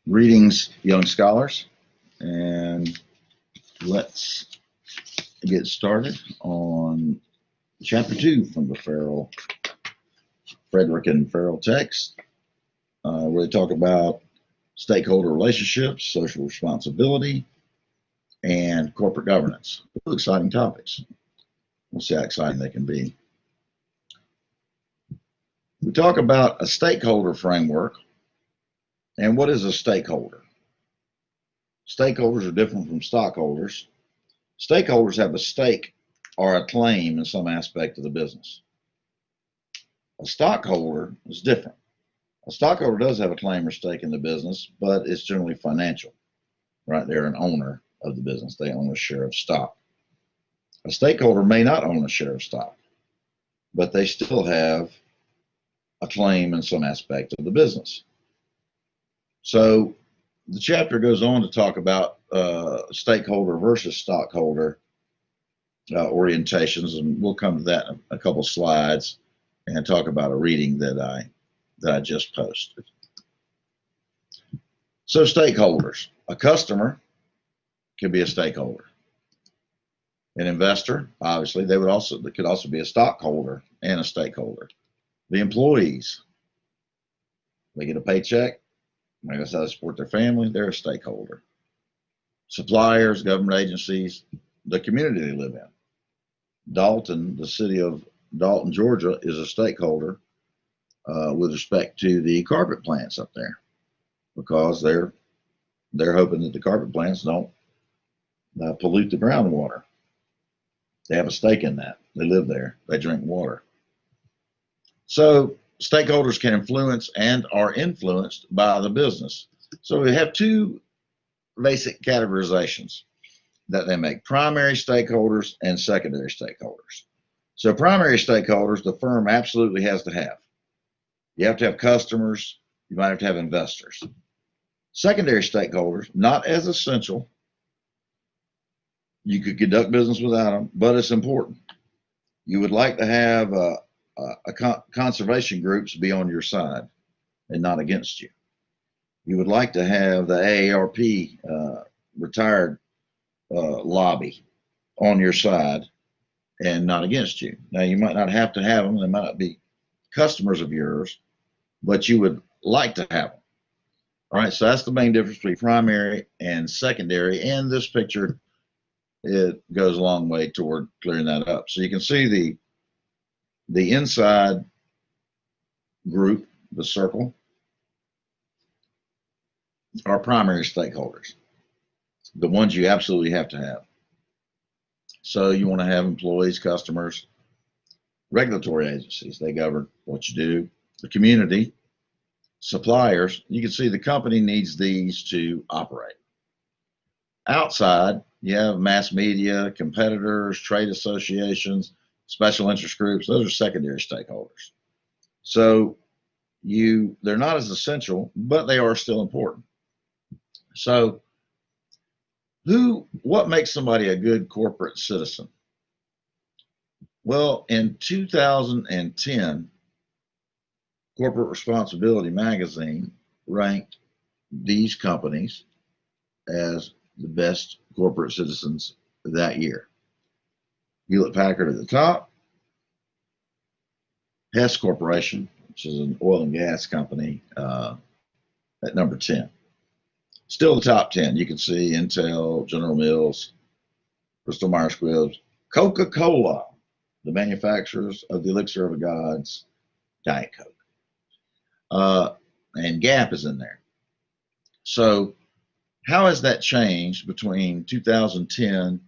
Greetings, young scholars, and let's get started on chapter 2 from the Frederick and Ferrell text, where they talk about stakeholder relationships, social responsibility, and corporate governance. Really exciting topics. We'll see how exciting they can be. We talk about a stakeholder framework, and what is a stakeholder? Stakeholders are different from stockholders. Stakeholders have a stake or a claim in some aspect of the business. A stockholder is different. A stockholder does have a claim or stake in the business, but it's generally financial, right? They're an owner of the business. They own a share of stock. A stakeholder may not own a share of stock, but they still have a claim in some aspect of the business. So the chapter goes on to talk about stakeholder versus stockholder orientations, and we'll come to that in a couple slides and talk about a reading that I just posted. So stakeholders, a customer can be a stakeholder. An investor, obviously, they could also be a stockholder and a stakeholder. The employees, they get a paycheck, that's how they support their family, they're a stakeholder. Suppliers, government agencies, the community they live in. Dalton, the city of Dalton, Georgia, is a stakeholder with respect to the carpet plants up there, because they're hoping that the carpet plants don't pollute the groundwater. They have a stake in that. They live there. They drink water. So stakeholders can influence and are influenced by the business. So we have two basic categorizations that they make: primary stakeholders and secondary stakeholders. So primary stakeholders, the firm absolutely has to have. You have to have customers. You might have to have investors. Secondary stakeholders, not as essential. You could conduct business without them, but it's important. You would like to have conservation groups be on your side and not against you. You would like to have the AARP retired lobby on your side and not against you. Now, you might not have to have them. They might not be customers of yours, but you would like to have them. All right, so that's the main difference between primary and secondary. And this picture, it goes a long way toward clearing that up. So you can see the inside group, the circle, are primary stakeholders, the ones you absolutely have to have. So you want to have employees, customers, regulatory agencies, they govern what you do, the community, suppliers. You can see the company needs these to operate. Outside, you have mass media, competitors, trade associations, special interest groups. Those are secondary stakeholders. So they're not as essential, but they are still important. So what makes somebody a good corporate citizen? Well, in 2010, Corporate Responsibility magazine ranked these companies as the best corporate citizens that year. Hewlett-Packard at the top, Hess Corporation, which is an oil and gas company, at number 10. Still the top 10. You can see Intel, General Mills, Bristol Myers Squibb, Coca-Cola, the manufacturers of the elixir of the gods, Diet Coke. And Gap is in there. So how has that changed between 2010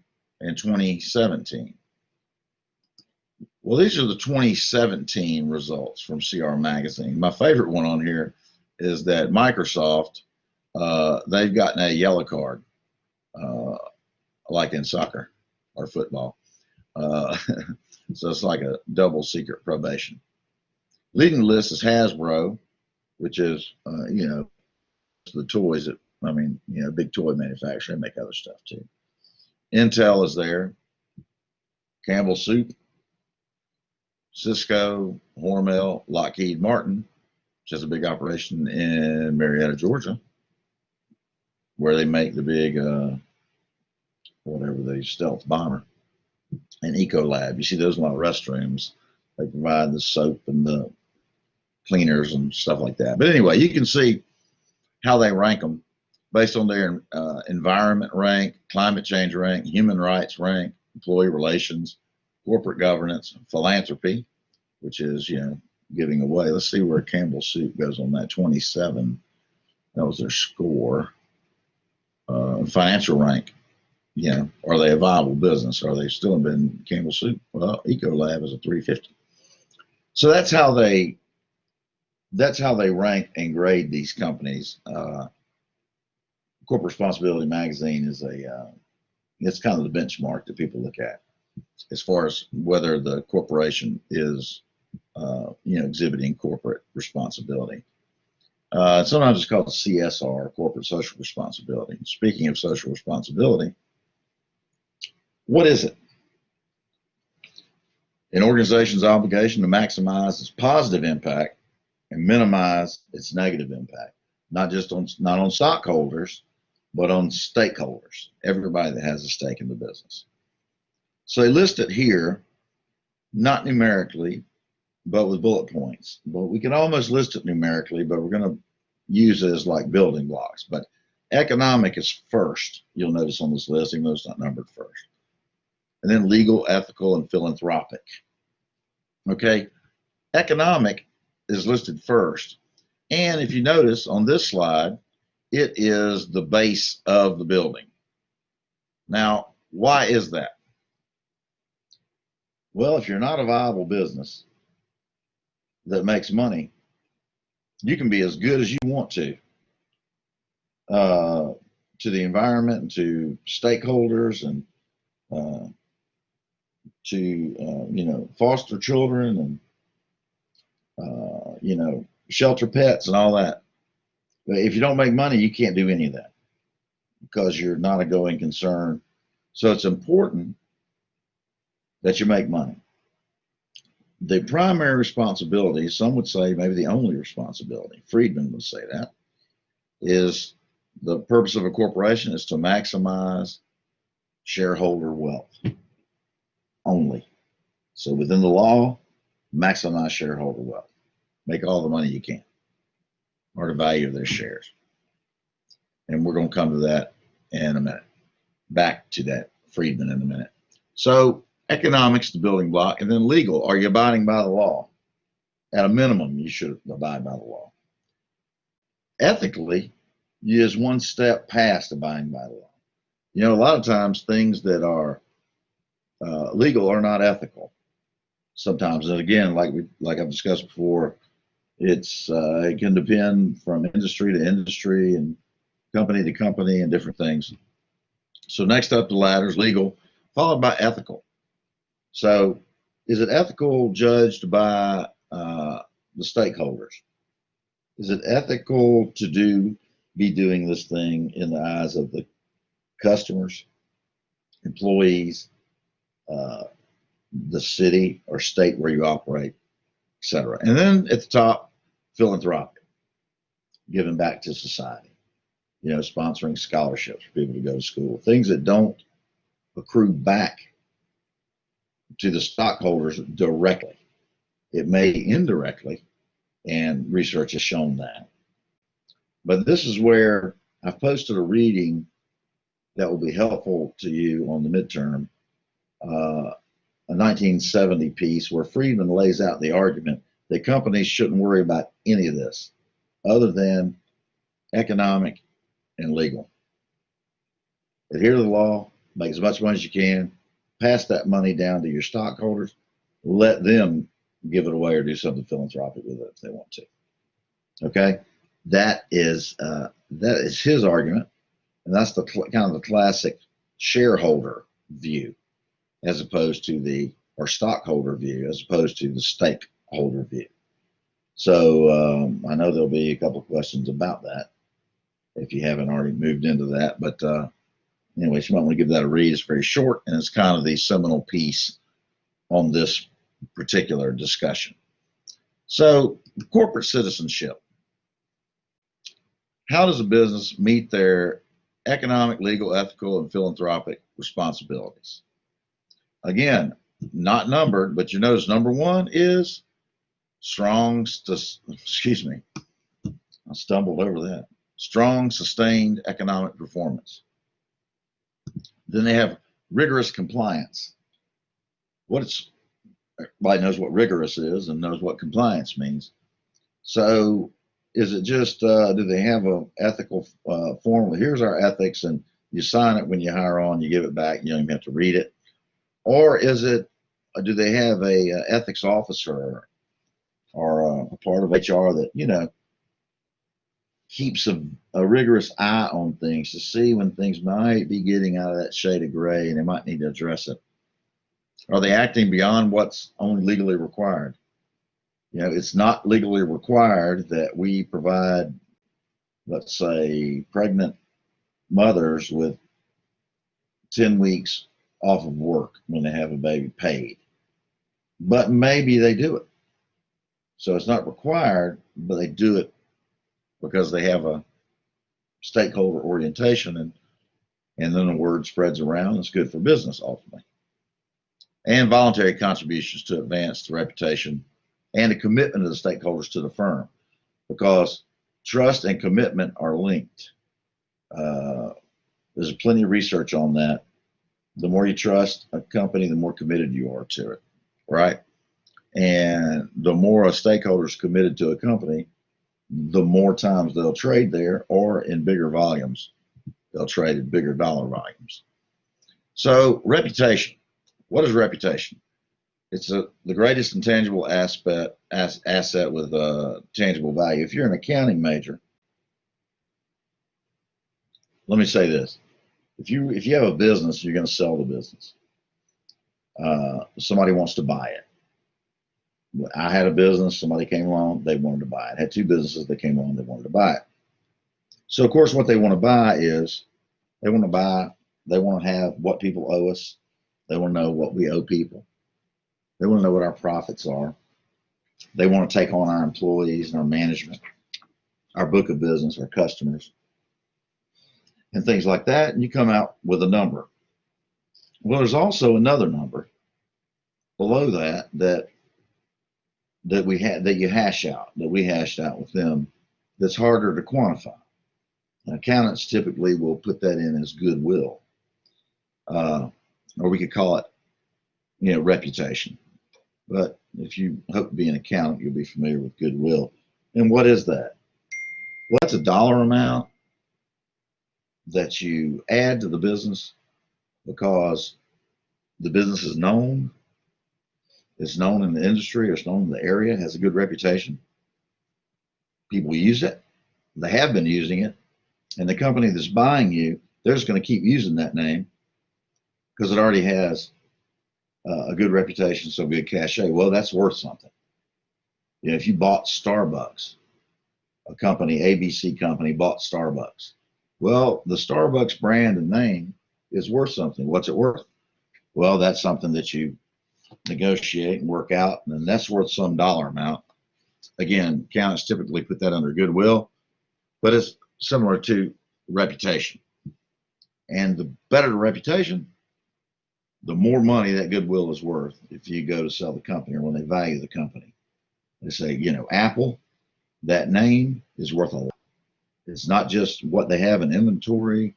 and 2017? Well, these are the 2017 results from CR Magazine. My favorite one on here is that Microsoft, they've gotten a yellow card, like in soccer or football. So it's like a double secret probation. Leading the list is Hasbro, which is, the toys that, big toy manufacturer. They make other stuff too. Intel is there. Campbell Soup, Cisco, Hormel, Lockheed Martin, which has a big operation in Marietta, Georgia. where they make the big, whatever, the stealth bomber, and Ecolab. You see those in a lot of restrooms. They provide the soap and the cleaners and stuff like that. But anyway, you can see how they rank them based on their environment rank, climate change rank, human rights rank, employee relations, corporate governance, philanthropy, which is, giving away. Let's see where Campbell Soup goes on that. 27. That was their score. Financial rank. Are they a viable business? Are they still in Campbell Soup? Well, Ecolab is a 350. So that's how they rank and grade these companies. Corporate Responsibility Magazine is it's kind of the benchmark that people look at as far as whether the corporation is, exhibiting corporate responsibility. Sometimes it's called CSR, corporate social responsibility. Speaking of social responsibility, what is it? An organization's obligation to maximize its positive impact and minimize its negative impact, not on stockholders, but on stakeholders, everybody that has a stake in the business. So they list it here, not numerically, but with bullet points. But we can almost list it numerically, but we're going to use it as like building blocks. But economic is first. You'll notice on this list, even though it's not numbered first. And then legal, ethical, and philanthropic. Okay, economic is listed first. And if you notice on this slide, it is the base of the building. Now, why is that? Well, if you're not a viable business that makes money, you can be as good as you want to the environment and to stakeholders and to foster children and shelter pets and all that. But if you don't make money, you can't do any of that because you're not a going concern. So it's important that you make money. The primary responsibility, some would say maybe the only responsibility, Friedman would say that, is the purpose of a corporation is to maximize shareholder wealth only. So within the law, maximize shareholder wealth. Make all the money you can, or the value of their shares. And we're going to come to that in a minute. Back to that Friedman in a minute. So economics, the building block, and then legal. Are you abiding by the law? At a minimum, you should abide by the law. Ethically, you is one step past abiding by the law. A lot of times things that are legal are not ethical. Sometimes, and again, like I've discussed before, it can depend from industry to industry and company to company and different things. So next up the ladder is legal, followed by ethical. So is it ethical judged by the stakeholders? Is it ethical to be doing this thing in the eyes of the customers, employees, the city or state where you operate, etc.? And then at the top, philanthropic, giving back to society, sponsoring scholarships for people to go to school, things that don't accrue back to the stockholders directly. It may indirectly, and research has shown that. But this is where I've posted a reading that will be helpful to you on the midterm, a 1970 piece where Friedman lays out the argument that companies shouldn't worry about any of this other than economic and legal. Adhere to the law, make as much money as you can, pass that money down to your stockholders, let them give it away or do something philanthropic with it if they want to. Okay, that is his argument, and that's the kind of the classic shareholder view, as opposed to stockholder view, as opposed to the stakeholder view. So I know there'll be a couple of questions about that if you haven't already moved into that. But anyway, you might want to give that a read. It's very short, and it's kind of the seminal piece on this particular discussion. So corporate citizenship. How does a business meet their economic, legal, ethical, and philanthropic responsibilities. Again, not numbered, but you notice number one is excuse me, I stumbled over that. Strong, sustained economic performance. Then they have rigorous compliance. Everybody knows what rigorous is and knows what compliance means. So is it just, do they have an ethical form? Well, here's our ethics, and you sign it when you hire on, you give it back, you don't even have to read it. Or is it, do they have a ethics officer or a part of HR that, you know, keeps a rigorous eye on things to see when things might be getting out of that shade of gray and they might need to address it? Are they acting beyond what's only legally required? You know, it's not legally required that we provide, let's say, pregnant mothers with 10 weeks off of work when they have a baby paid. But maybe they do it. So it's not required, but they do it because they have a stakeholder orientation, and then the word spreads around. It's good for business ultimately. And voluntary contributions to advance the reputation and the commitment of the stakeholders to the firm, because trust and commitment are linked. There's plenty of research on that. The more you trust a company, the more committed you are to it, right? And the more a stakeholder is committed to a company, the more times they'll trade there, or in bigger volumes, they'll trade at bigger dollar volumes. So reputation. What is reputation? It's the greatest intangible asset with tangible value. If you're an accounting major, let me say this. If you have a business, you're going to sell the business. Somebody wants to buy it. I had a business, somebody came along, they wanted to buy it. I had two businesses that came along, they wanted to buy it. So of course what they want to buy is, they want to have what people owe us. They want to know what we owe people. They want to know what our profits are. They want to take on our employees and our management, our book of business, our customers, and things like that. And you come out with a number. Well, there's also another number below that we hashed out with them, that's harder to quantify. And accountants typically will put that in as goodwill, or we could call it, you know, reputation. But if you hope to be an accountant, you'll be familiar with goodwill. And what is that? Well, that's a dollar amount that you add to the business because the business is known. It's known in the industry, or it's known in the area, has a good reputation. People use it. They have been using it. And the company that's buying you, they're just going to keep using that name because it already has a good reputation, so good cachet. Well, that's worth something. You know, if you bought Starbucks, a company, ABC company, bought Starbucks. Well, the Starbucks brand and name is worth something. What's it worth? Well, that's something that you negotiate and work out, and that's worth some dollar amount. Again, accountants typically put that under goodwill, but it's similar to reputation. And the better the reputation, the more money that goodwill is worth if you go to sell the company, or when they value the company. They say, you know, Apple, that name is worth a lot. It's not just what they have in inventory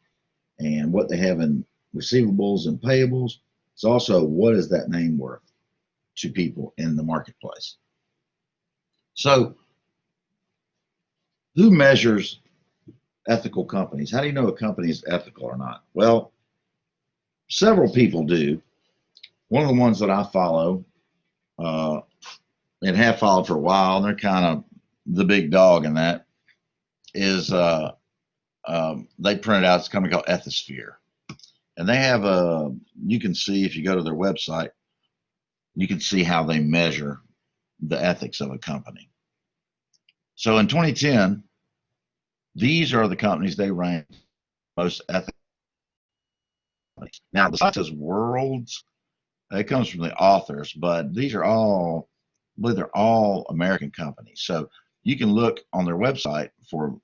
and what they have in receivables and payables. It's also, what is that name worth to people in the marketplace? So who measures ethical companies? How do you know a company is ethical or not? Well, several people do. One of the ones that I follow and have followed for a while, and they're kind of the big dog in that, is they printed out, it's a company called Ethisphere. And they have you can see, if you go to their website, you can see how they measure the ethics of a company. So in 2010, these are the companies they ranked most ethical. Now, the site says worlds. It comes from the authors, but these are all, I believe they're all American companies. So you can look on their website for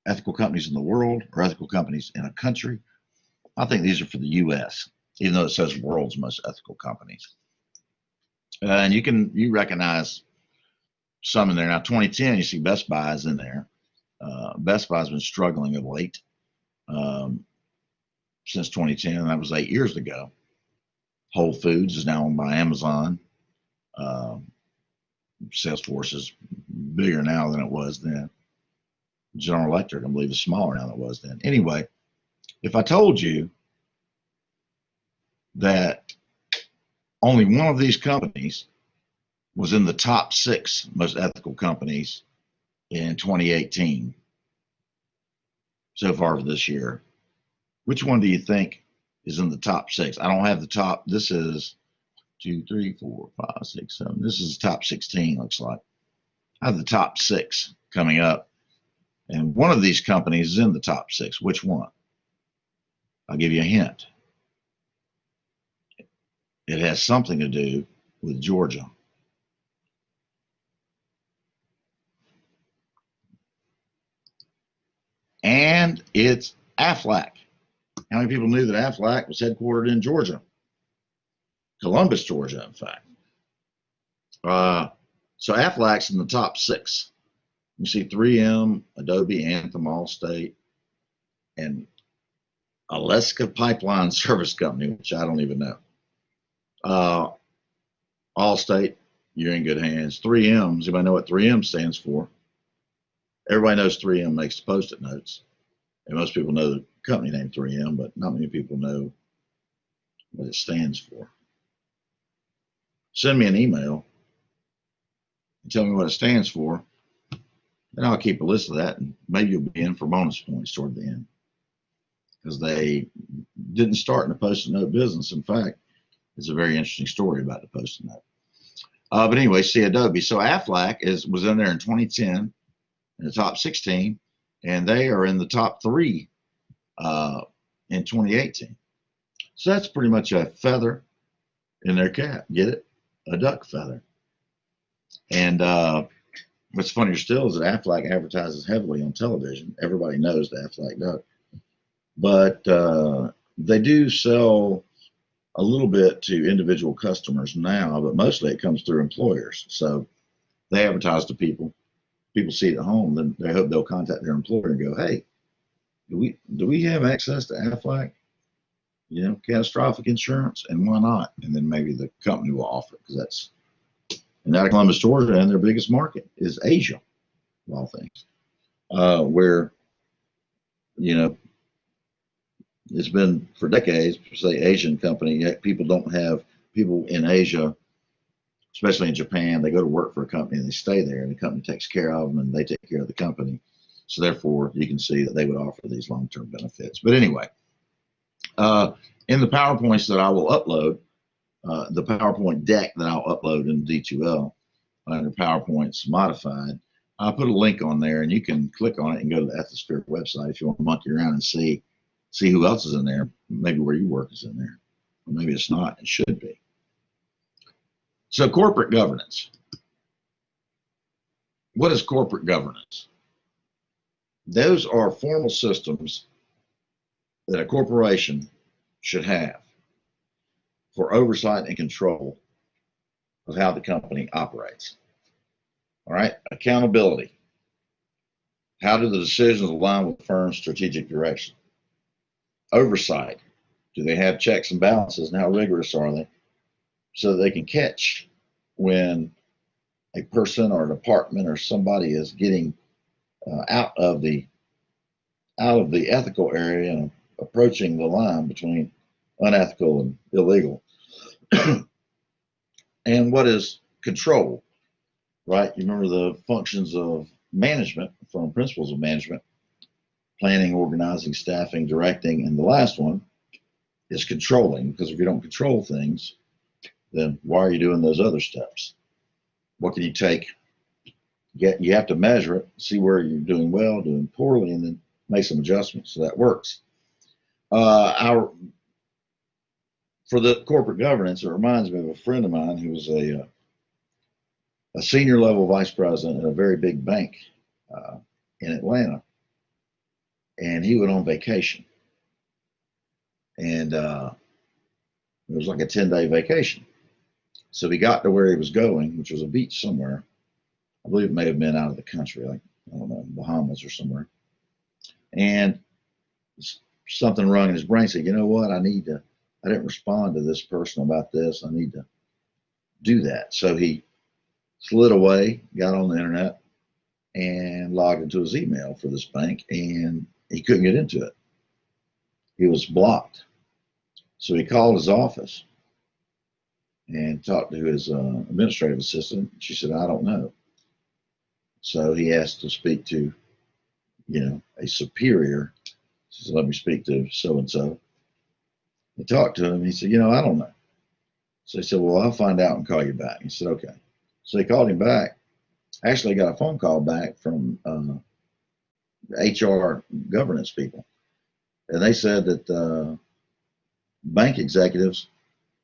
ethical companies in the world or ethical companies in a country. I think these are for the U.S., even though it says world's most ethical companies. And you recognize some in there. Now, 2010, you see Best Buy is in there. Best Buy has been struggling of late since 2010, and that was 8 years ago. Whole Foods is now owned by Amazon. Salesforce is bigger now than it was then. General Electric, I believe, is smaller now than it was then. Anyway, if I told you that only one of these companies was in the top 6 most ethical companies in 2018 so far for this year, which one do you think is in the top 6? I don't have the top. This is 2, 3, 4, 5, 6, 7. This is the top 16, looks like. I have the top 6 coming up. And one of these companies is in the top 6. Which one? I'll give you a hint. It has something to do with Georgia. And it's Aflac. How many people knew that Aflac was headquartered in Georgia? Columbus, Georgia, in fact. So Aflac's in the top 6. You see 3M, Adobe, Anthem, Allstate, and Alaska Pipeline Service Company, which I don't even know. Allstate, you're in good hands. 3M, does anybody know what 3M stands for? Everybody knows 3M makes the Post-it notes. And most people know the company name 3M, but not many people know what it stands for. Send me an email and tell me what it stands for, and I'll keep a list of that, and maybe you'll be in for bonus points toward the end, because they didn't start in the Post-it note business. In fact, it's a very interesting story about the Post-it note. But anyway, see Adobe. So Aflac was in there in 2010 in the top 16, and they are in the top 3 in 2018. So that's pretty much a feather in their cap. Get it? A duck feather. And what's funnier still is that Aflac advertises heavily on television. Everybody knows the Aflac duck. But they do sell a little bit to individual customers now, but mostly it comes through employers. So they advertise to people. People see it at home, then they hope they'll contact their employer and go, hey, do we have access to Aflac? You know, catastrophic insurance, and why not? And then maybe the company will offer it, because that's, and out of Columbus, Georgia, and their biggest market is Asia, of all things, where, you know, it's been for decades, say Asian company, yet people don't have people in Asia, especially in Japan, they go to work for a company and they stay there, and the company takes care of them and they take care of the company. So therefore, you can see that they would offer these long-term benefits. But anyway, in the PowerPoints that I will upload, the PowerPoint deck that I'll upload in D2L under PowerPoints modified, I'll put a link on there, and you can click on it and go to the Ethisphere website if you want to monkey around and see who else is in there. Maybe where you work is in there, or maybe it's not. It should be. So corporate governance. What is corporate governance? Those are formal systems that a corporation should have for oversight and control of how the company operates. All right, accountability. How do the decisions align with the firm's strategic direction? Oversight. Do they have checks and balances, and how rigorous are they, so that they can catch when a person or a department or somebody is getting out of the ethical area and approaching the line between unethical and illegal. And what is control, right? You remember the functions of management from principles of management: planning, organizing, staffing, directing, and the last one is controlling, because if you don't control things, then why are you doing those other steps? What can you take? You have to measure it, see where you're doing well, doing poorly, and then make some adjustments so that works. For the corporate governance, it reminds me of a friend of mine who was a senior level vice president at a very big bank in Atlanta. and he went on vacation. And it was like a 10-day vacation. So he got to where he was going, which was a beach somewhere. I believe it may have been out of the country, like, I don't know, Bahamas or somewhere. And something rung in his brain, said, you know what, I didn't respond to this person about this. I need to do that. So he slid away, got on the internet, and logged into his email for this bank, and he couldn't get into it. He was blocked. So he called his office and talked to his administrative assistant. She said, I don't know. So he asked to speak to, a superior. She said, let me speak to so-and-so. He talked to him. He said, I don't know. So he said, well, I'll find out and call you back. He said, okay. So he called him back. Actually got a phone call back from HR governance people. And they said that bank executives,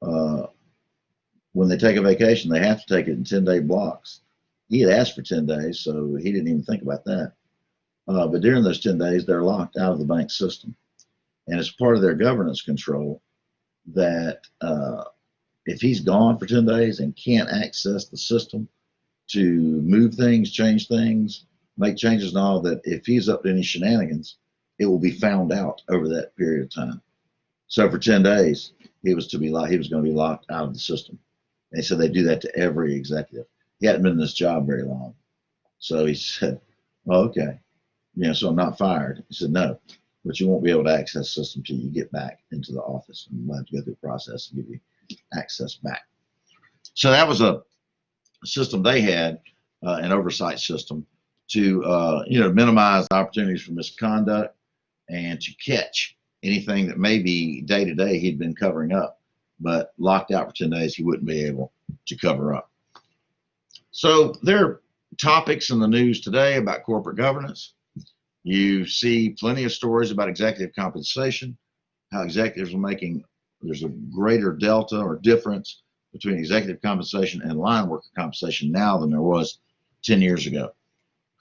when they take a vacation, they have to take it in 10-day blocks. He had asked for 10 days, so he didn't even think about that. But during those 10 days, they're locked out of the bank system. And it's part of their governance control that if he's gone for 10 days and can't access the system to move things, change things, make changes and all, that if he's up to any shenanigans, it will be found out over that period of time. So for 10 days, he was going to be locked out of the system. And so they do that to every executive. He hadn't been in this job very long. So he said, well, okay. So I'm not fired. He said, no, but you won't be able to access the system until you get back into the office. And we'll have to go through the process and give you access back. So that was a system they had, an oversight system to, minimize opportunities for misconduct and to catch anything that maybe day to day he'd been covering up, but locked out for 10 days, he wouldn't be able to cover up. So there are topics in the news today about corporate governance. You see plenty of stories about executive compensation, how executives are there's a greater delta or difference between executive compensation and line worker compensation now than there was 10 years ago.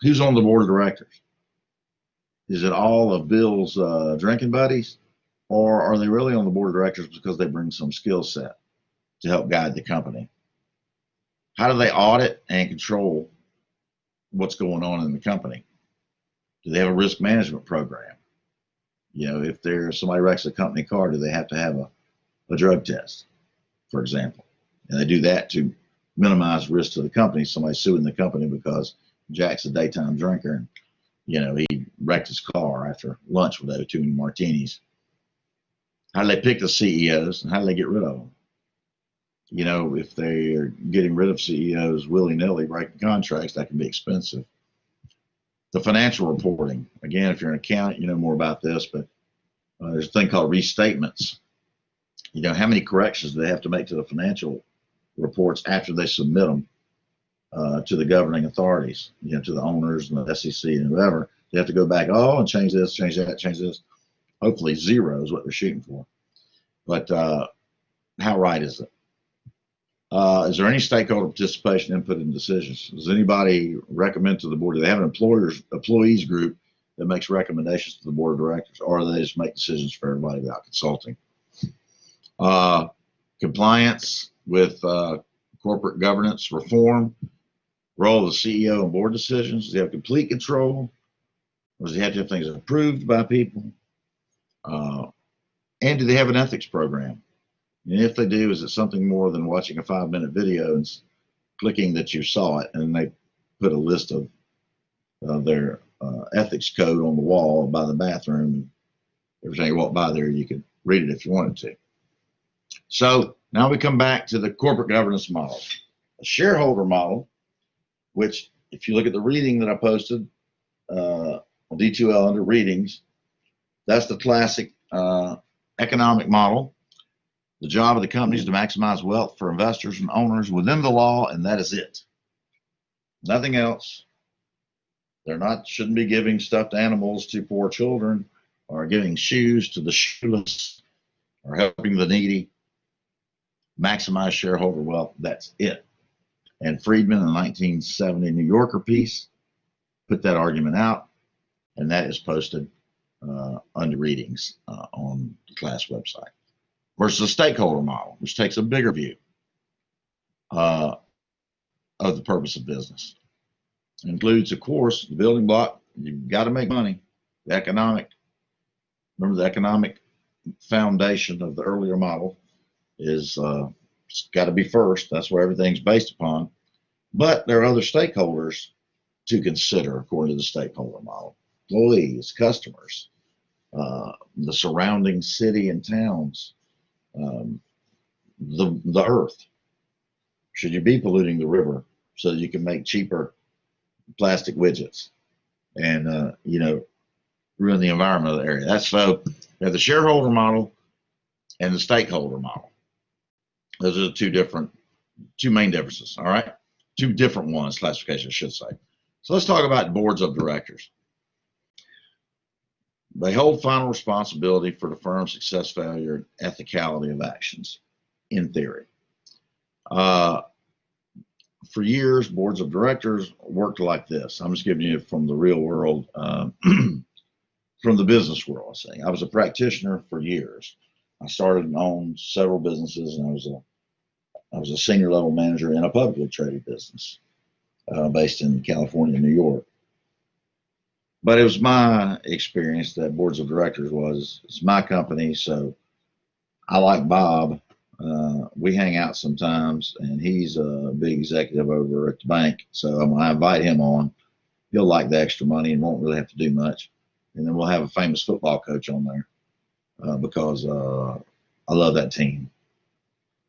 Who's on the board of directors? Is it all of Bill's drinking buddies, or are they really on the board of directors because they bring some skill set to help guide the company? How do they audit and control what's going on in the company? Do they have a risk management program? If somebody wrecks a company car, do they have to have a drug test, for example? And they do that to minimize risk to the company. Somebody's suing the company because Jack's a daytime drinker and he wrecked his car after lunch with too many martinis. How do they pick the CEOs and how do they get rid of them? If they are getting rid of CEOs willy-nilly, breaking contracts, that can be expensive. The financial reporting, again, if you're an accountant, you know more about this, but there's a thing called restatements. How many corrections do they have to make to the financial reports after they submit them to the governing authorities, to the owners and the SEC and whoever? They have to go back, and change this, change that, change this. Hopefully 0 is what they're shooting for. But how right is it? Is there any stakeholder participation, input, in decisions? Does anybody recommend to the board? Do they have an employees group that makes recommendations to the board of directors, or do they just make decisions for everybody without consulting? Compliance with corporate governance reform, role of the CEO in board decisions. Does he have complete control, or does he have to have things approved by people? And do they have an ethics program? And if they do, is it something more than watching a 5-minute video and clicking that you saw it, and they put a list of their ethics code on the wall by the bathroom? Every time you walk by there, you could read it if you wanted to. So now we come back to the corporate governance model. A shareholder model, which if you look at the reading that I posted on D2L under readings, that's the classic economic model. The job of the company is to maximize wealth for investors and owners within the law, and that is it. Nothing else. Shouldn't be giving stuffed animals to poor children, or giving shoes to the shoeless, or helping the needy. Maximize shareholder wealth. That's it. And Friedman in the 1970 New Yorker piece put that argument out, and that is posted under readings on the class website. Versus a stakeholder model, which takes a bigger view of the purpose of business. It includes, of course, the building block. You've got to make money. Remember the economic foundation of the earlier model is it's got to be first. That's where everything's based upon. But there are other stakeholders to consider according to the stakeholder model: employees, customers, the surrounding city and towns, the earth. Should you be polluting the river so that you can make cheaper plastic widgets and ruin the environment of the area? That's so you have the shareholder model and the stakeholder model. Those are the two main differences. All right, two different ones, classification I should say. So let's talk about boards of directors. They hold final responsibility for the firm's success, failure, and ethicality of actions, in theory. For years, boards of directors worked like this. I'm just giving you from the real world, from the business world. I was a practitioner for years. I started and owned several businesses, and I was a senior level manager in a publicly traded business based in California and New York. But it was my experience that boards of directors it's my company, so I like Bob. We hang out sometimes, and he's a big executive over at the bank, so when I invite him on, he'll like the extra money and won't really have to do much. And then we'll have a famous football coach on there because I love that team.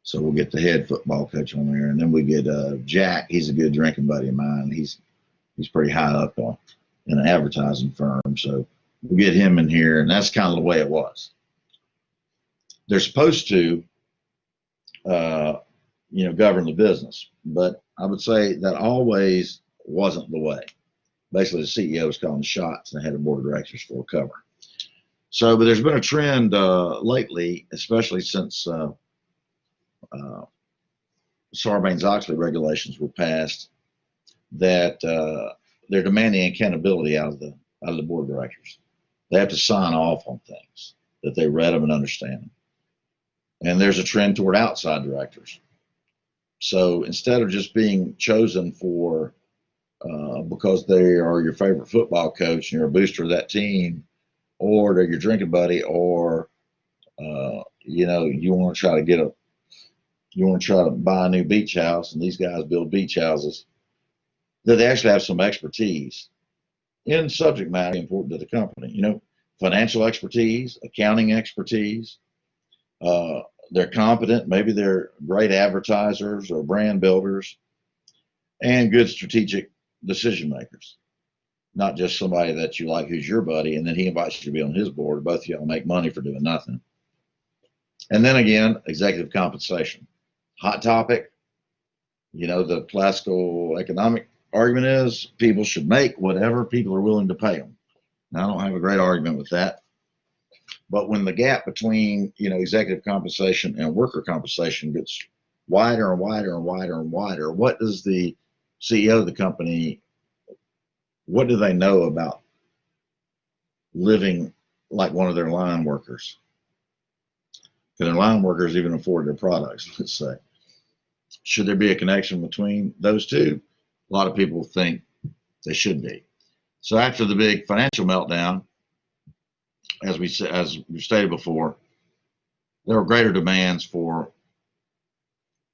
So we'll get the head football coach on there, and then we get Jack. He's a good drinking buddy of mine. He's pretty high up in an advertising firm, so we'll get him in here, and that's kind of the way it was. They're supposed to govern the business, but I would say that always wasn't the way. Basically, the CEO was calling the shots, and the head of board of directors for cover. So, but there's been a trend lately, especially since Sarbanes-Oxley regulations were passed, that they're demanding accountability out of the board of directors. They have to sign off on things that they read them and understand them. And there's a trend toward outside directors. So instead of just being chosen for because they are your favorite football coach and you're a booster of that team, or they're your drinking buddy, or you want to try to buy a new beach house, and these guys build beach houses, that they actually have some expertise in subject matter important to the company. Financial expertise, accounting expertise. They're competent. Maybe they're great advertisers or brand builders, and good strategic decision makers. Not just somebody that you like who's your buddy, and then he invites you to be on his board. Both of y'all make money for doing nothing. And then again, executive compensation. Hot topic. The classical economic argument is people should make whatever people are willing to pay them. Now, I don't have a great argument with that. But when the gap between, executive compensation and worker compensation gets wider and wider and wider and wider, what does the CEO of the company, what do they know about living like one of their line workers? Can their line workers even afford their products, let's say? Should there be a connection between those two? A lot of people think they should be. So after the big financial meltdown, as we stated before, there were greater demands for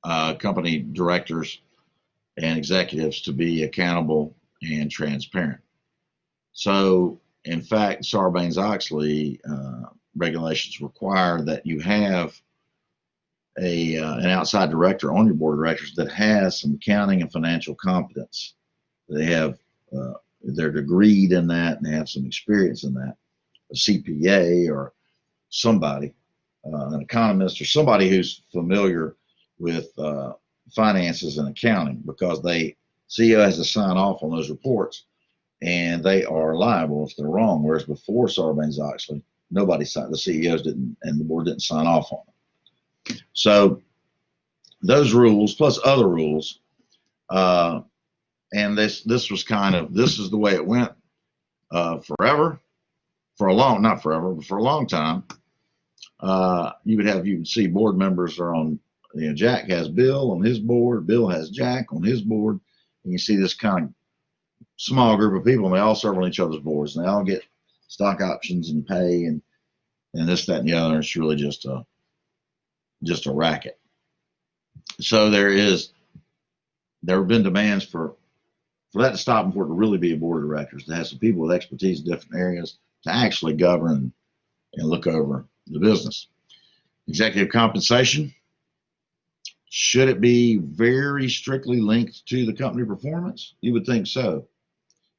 company directors and executives to be accountable and transparent. So, in fact, Sarbanes-Oxley regulations require that you have an outside director on your board of directors that has some accounting and financial competence. They have they're degreed in that, and they have some experience in that. A CPA or somebody, an economist, or somebody who's familiar with finances and accounting, because CEO has to sign off on those reports, and they are liable if they're wrong. Whereas before Sarbanes-Oxley, nobody signed, the CEOs didn't, and the board didn't sign off on it. So those rules plus other rules, and this is the way it went forever. for a long, not forever, but for a long time, you would see board members are on, Jack has Bill on his board, Bill has Jack on his board, and you see this kind of small group of people, and they all serve on each other's boards, and they all get stock options and pay and this, that, and the other. It's really just a racket. So there have been demands for that to stop and for it to really be a board of directors, to have some people with expertise in different areas to actually govern and look over the business. Executive compensation, should it be very strictly linked to the company performance? You would think so.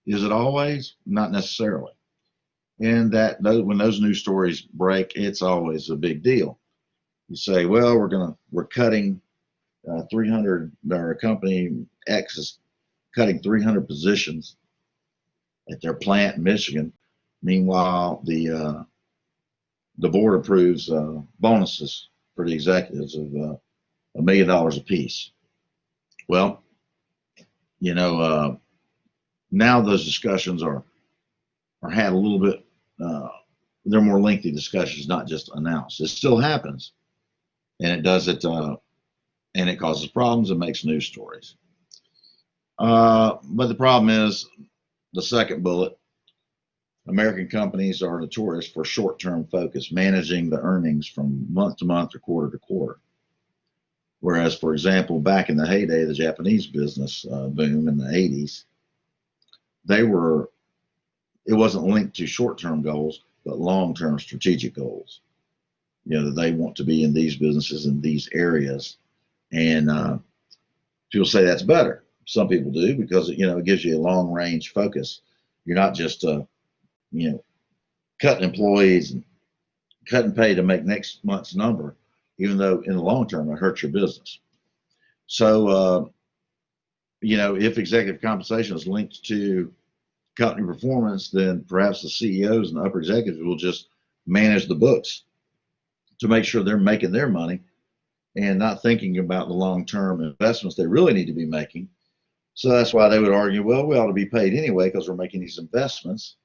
Is it always? Not necessarily. And when those news stories break, it's always a big deal. You say, well, we're cutting 300, or company X is cutting 300 positions at their plant in Michigan. Meanwhile, the board approves bonuses for the executives of $1 million apiece. Well, now those discussions are had a little bit. They're more lengthy discussions, not just announced. It still happens, and it does it, and it causes problems and makes news stories. But the problem is the second bullet. American companies are notorious for short-term focus, managing the earnings from month to month or quarter to quarter. Whereas, for example, back in the heyday of the Japanese business boom in the 80s, it wasn't linked to short-term goals, but long-term strategic goals. They want to be in these businesses in these areas, and people say that's better. Some people do, because it gives you a long-range focus. You're not just cutting employees and cutting pay to make next month's number, even though in the long term it hurts your business. So if executive compensation is linked to company performance, then perhaps the CEOs and the upper executives will just manage the books to make sure they're making their money and not thinking about the long-term investments they really need to be making. So that's why they would argue, well, we ought to be paid anyway because we're making these investments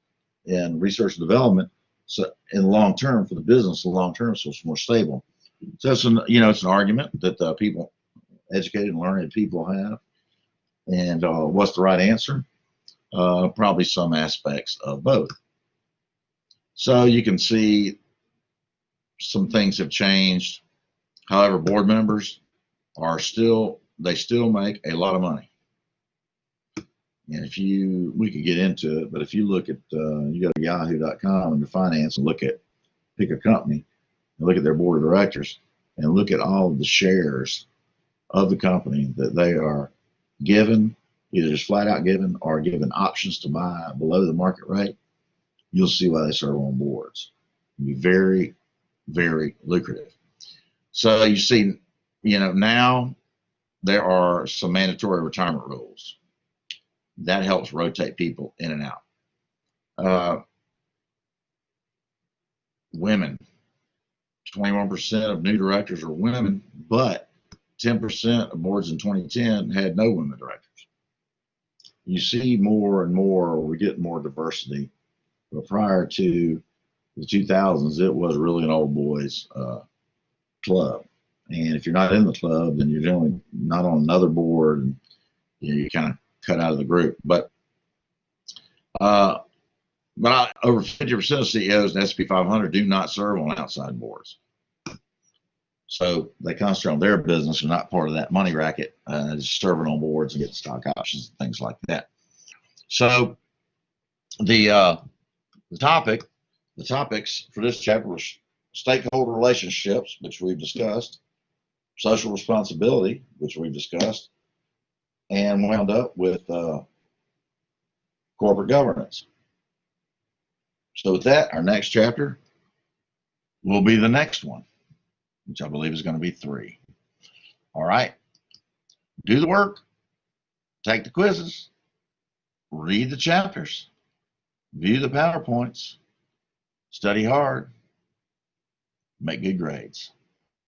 in research and development, so in the long term for the business, the long term, so it's more stable. So it's an argument that people, educated and learned people, have. And what's the right answer? Probably some aspects of both. So you can see some things have changed. However, board members they still make a lot of money. And we could get into it, but if you look at, you go to yahoo.com and the finance and pick a company and look at their board of directors and look at all of the shares of the company that they are given, either just flat out given or given options to buy below the market rate, you'll see why they serve on boards. It'll be very, very lucrative. So you see, now there are some mandatory retirement rules. That helps rotate people in and out. Women, 21% of new directors are women, but 10% of boards in 2010 had no women directors. You see more and more, we get more diversity. But prior to the 2000s, it was really an old boys club. And if you're not in the club, then you're generally not on another board, and you kind of cut out of the group. But over 50% of CEOs in S&P 500 do not serve on outside boards. So they concentrate on their business and not part of that money racket, just serving on boards and getting stock options and things like that. So the topics for this chapter were stakeholder relationships, which we've discussed, social responsibility, which we've discussed, and wound up with corporate governance. So with that, our next chapter will be the next one, which I believe is going to be 3. All right. Do the work, take the quizzes, read the chapters, view the PowerPoints, study hard, make good grades.